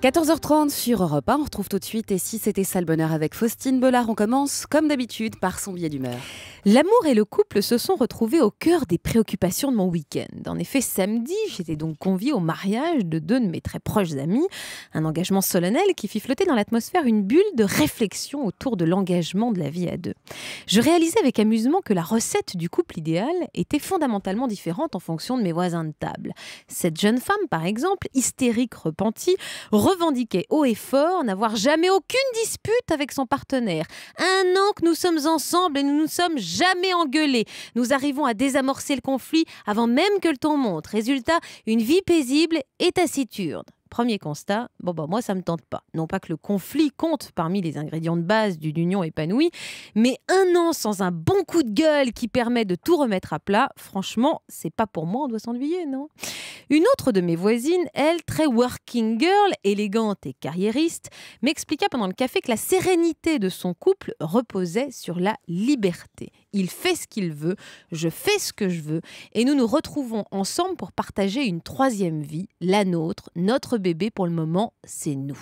14h30 sur Europe 1, on retrouve tout de suite Et si c'était ça le bonheur avec Faustine Bollard. On commence comme d'habitude par son billet d'humeur. L'amour et le couple se sont retrouvés au cœur des préoccupations de mon week-end. En effet, samedi, j'étais donc conviée au mariage de deux de mes très proches amis. Un engagement solennel qui fit flotter dans l'atmosphère une bulle de réflexion autour de l'engagement de la vie à deux. Je réalisais avec amusement que la recette du couple idéal était fondamentalement différente en fonction de mes voisins de table. Cette jeune femme, par exemple, hystérique repentie, revendiquait haut et fort n'avoir jamais aucune dispute avec son partenaire. Un an que nous sommes ensemble et nous nous sommes jamais engueulés. Nous arrivons à désamorcer le conflit avant même que le temps monte. Résultat, une vie paisible et taciturne. Premier constat, moi ça me tente pas. Non pas que le conflit compte parmi les ingrédients de base d'une union épanouie, mais un an sans un bon coup de gueule qui permet de tout remettre à plat, franchement, c'est pas pour moi, on doit s'ennuyer, non ? Une autre de mes voisines, elle, très working girl, élégante et carriériste, m'expliqua pendant le café que la sérénité de son couple reposait sur la liberté. Il fait ce qu'il veut, je fais ce que je veux, et nous nous retrouvons ensemble pour partager une troisième vie, la nôtre, notre bébé pour le moment, c'est nous.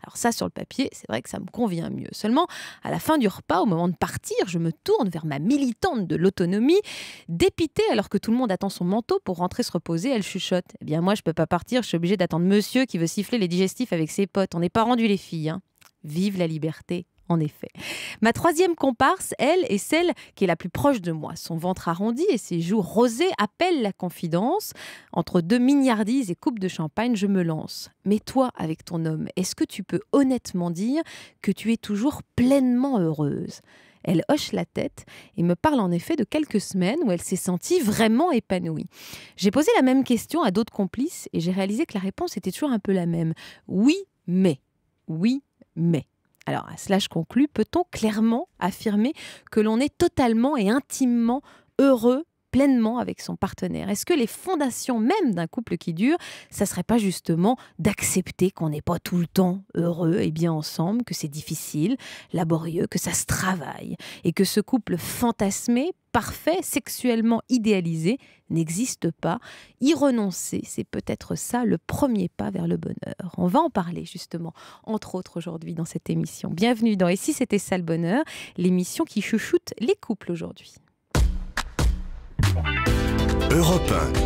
Alors ça, sur le papier, c'est vrai que ça me convient mieux. Seulement, à la fin du repas, au moment de partir, je me tourne vers ma militante de l'autonomie, dépitée alors que tout le monde attend son manteau pour rentrer se reposer, elle chuchote. Eh bien moi, je peux pas partir, je suis obligée d'attendre monsieur qui veut siffler les digestifs avec ses potes. On n'est pas rendu les filles, hein. Vive la liberté. En effet. Ma troisième comparse, elle, est celle qui est la plus proche de moi. Son ventre arrondi et ses joues rosées appellent la confidence. Entre deux mignardises et coupes de champagne, je me lance. Mais toi, avec ton homme, est-ce que tu peux honnêtement dire que tu es toujours pleinement heureuse ? Elle hoche la tête et me parle en effet de quelques semaines où elle s'est sentie vraiment épanouie. J'ai posé la même question à d'autres complices et j'ai réalisé que la réponse était toujours un peu la même. Oui, mais. Oui, mais. Alors, à cela je conclus, peut-on clairement affirmer que l'on est totalement et intimement heureux pleinement avec son partenaire? Est-ce que les fondations même d'un couple qui dure, ça serait pas justement d'accepter qu'on n'est pas tout le temps heureux et bien ensemble, que c'est difficile, laborieux, que ça se travaille et que ce couple fantasmé, parfait, sexuellement idéalisé, n'existe pas. Y renoncer, c'est peut-être ça le premier pas vers le bonheur. On va en parler justement, entre autres aujourd'hui dans cette émission. Bienvenue dans Et si c'était ça le bonheur, l'émission qui chouchoute les couples aujourd'hui. Europe 1.